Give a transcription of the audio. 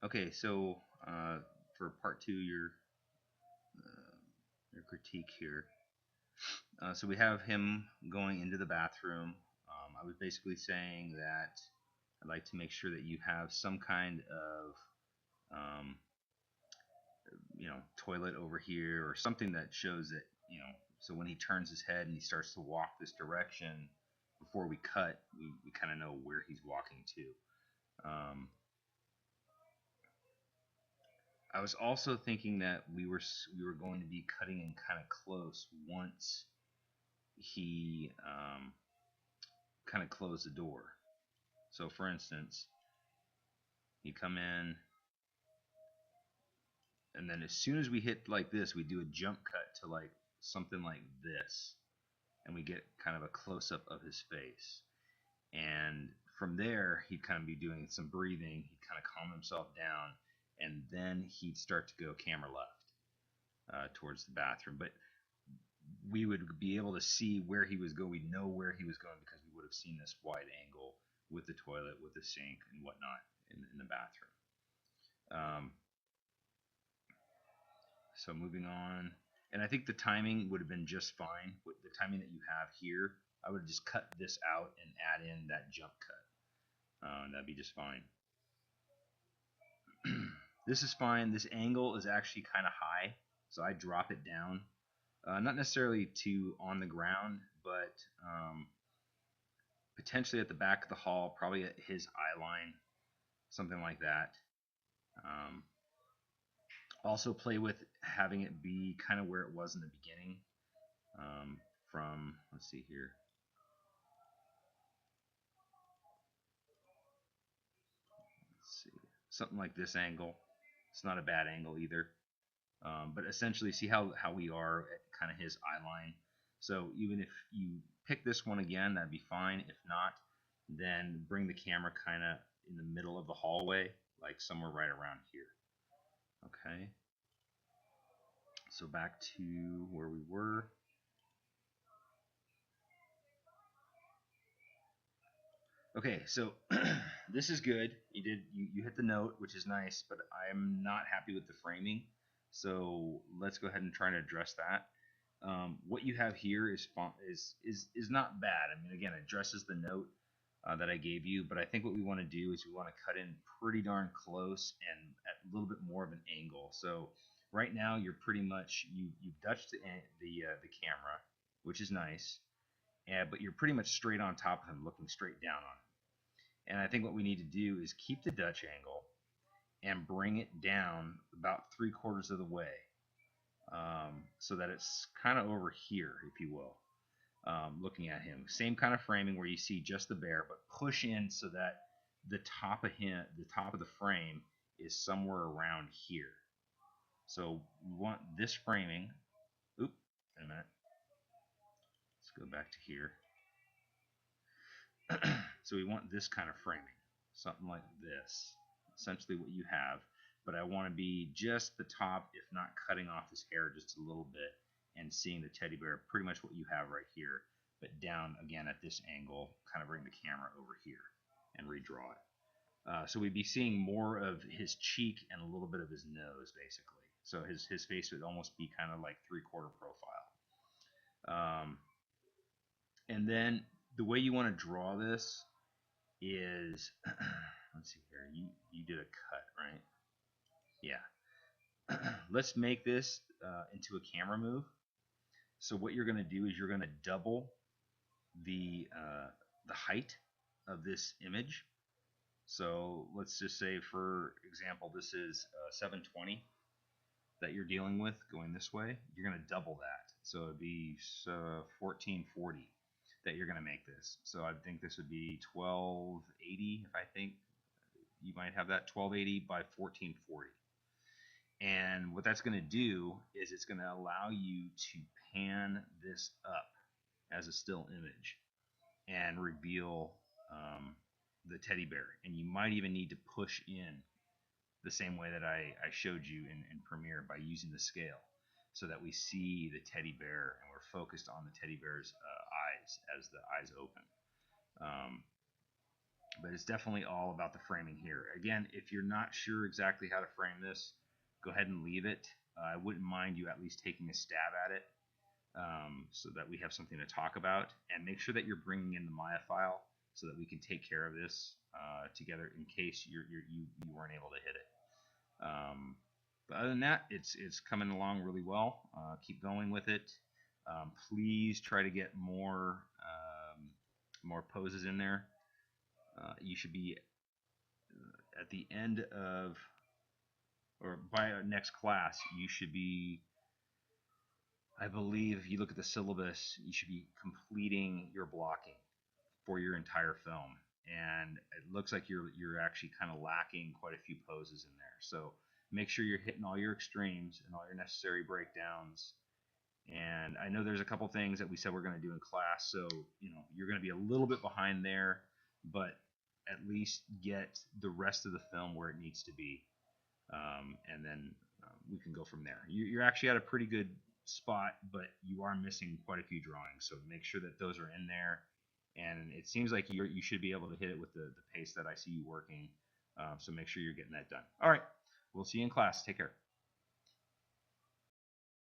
Okay, so for part two, your critique here. So we have him going into the bathroom. I was basically saying that I'd like to make sure that you have some kind of um, toilet over here or something that shows that, so when he turns his head and he starts to walk this direction, before we cut, we kind of know where he's walking to. Um, I was also thinking that we were going to be cutting in kind of close once he kind of closed the door. So, for instance, you come in, and then as soon as we hit like this, we do a jump cut to like something like this, and we get kind of a close up of his face. And from there, he'd kind of be doing some breathing. He'd kind of calm himself down, and then he'd start to go camera left towards the bathroom. But we would be able to see where he was going. We'd know where he was going because we would have seen this wide angle with the toilet, with the sink, and whatnot in the bathroom. Um, so moving on, and I think the timing would have been just fine. With the timing that you have here, I would just cut this out and add in that jump cut. That'd be just fine. This is fine. This angle is actually kind of high, so I drop it down. Not necessarily to on the ground, but potentially at the back of the hall, probably at his eye line, something like that. Um, Also play with having it be kind of where it was in the beginning. From, let's see here, let's see, something like this angle. It's not a bad angle either. But essentially, see how we are at kind of his eye line. So even if you pick this one again, that'd be fine. If not, then bring the camera kind of in the middle of the hallway, like somewhere right around here. Okay. So back to where we were. Okay, so this is good. You hit the note, which is nice, but I'm not happy with the framing. So let's go ahead and try to address that. What you have here is not bad. I mean, again, it addresses the note that I gave you, but I think what we want to do is we want to cut in pretty darn close and at a little bit more of an angle. So right now you're pretty much you've touched the camera, which is nice, but you're pretty much straight on top of him, looking straight down on him. And I think what we need to do is keep the Dutch angle and bring it down about 3/4 of the way, so that it's kind of over here, if you will, looking at him. Same kind of framing where you see just the bear, but push in so that the top of the frame is somewhere around here. So we want this framing. Oop, wait a minute. Let's go back to here. So we want this kind of framing, something like this, essentially what you have. But I want to be just the top, if not cutting off his hair just a little bit and seeing the teddy bear, pretty much what you have right here, but down again at this angle, kind of bring the camera over here and redraw it. So we'd be seeing more of his cheek and a little bit of his nose, basically. So his face would almost be kind of like 3/4 profile. And then the way you want to draw this is let's see here. You did a cut, right? Yeah. Let's make this into a camera move. So what you're going to do is you're going to double the height of this image. So let's just say, for example, this is 720 that you're dealing with going this way. You're going to double that. So it'd be 1440 that you're going to make this. So I think this would be 1280. If I think you might have that 1280 by 1440. And what that's going to do is it's going to allow you to pan this up as a still image and reveal the teddy bear. And you might even need to push in the same way that I showed you in Premiere by using the scale, so that we see the teddy bear and we're focused on the teddy bear's eyes as the eyes open. Um, but it's definitely all about the framing here. Again, if you're not sure exactly how to frame this, go ahead and leave it. I wouldn't mind you at least taking a stab at it, so that we have something to talk about. And make sure that you're bringing in the Maya file so that we can take care of this together in case you weren't able to hit it. But other than that, it's coming along really well. Keep going with it. Please try to get more poses in there. You should be at the end of, or by our next class, you should be, I believe, if you look at the syllabus, you should be completing your blocking for your entire film. And it looks like you're actually kind of lacking quite a few poses in there. So make sure you're hitting all your extremes and all your necessary breakdowns. And I know there's a couple things that we said we're going to do in class, so you're going to be a little bit behind there, but at least get the rest of the film where it needs to be, and then we can go from there. You're actually at a pretty good spot, but you are missing quite a few drawings, so make sure that those are in there. And it seems like you should be able to hit it with the pace that I see you working, so make sure you're getting that done. All right, we'll see you in class. Take care.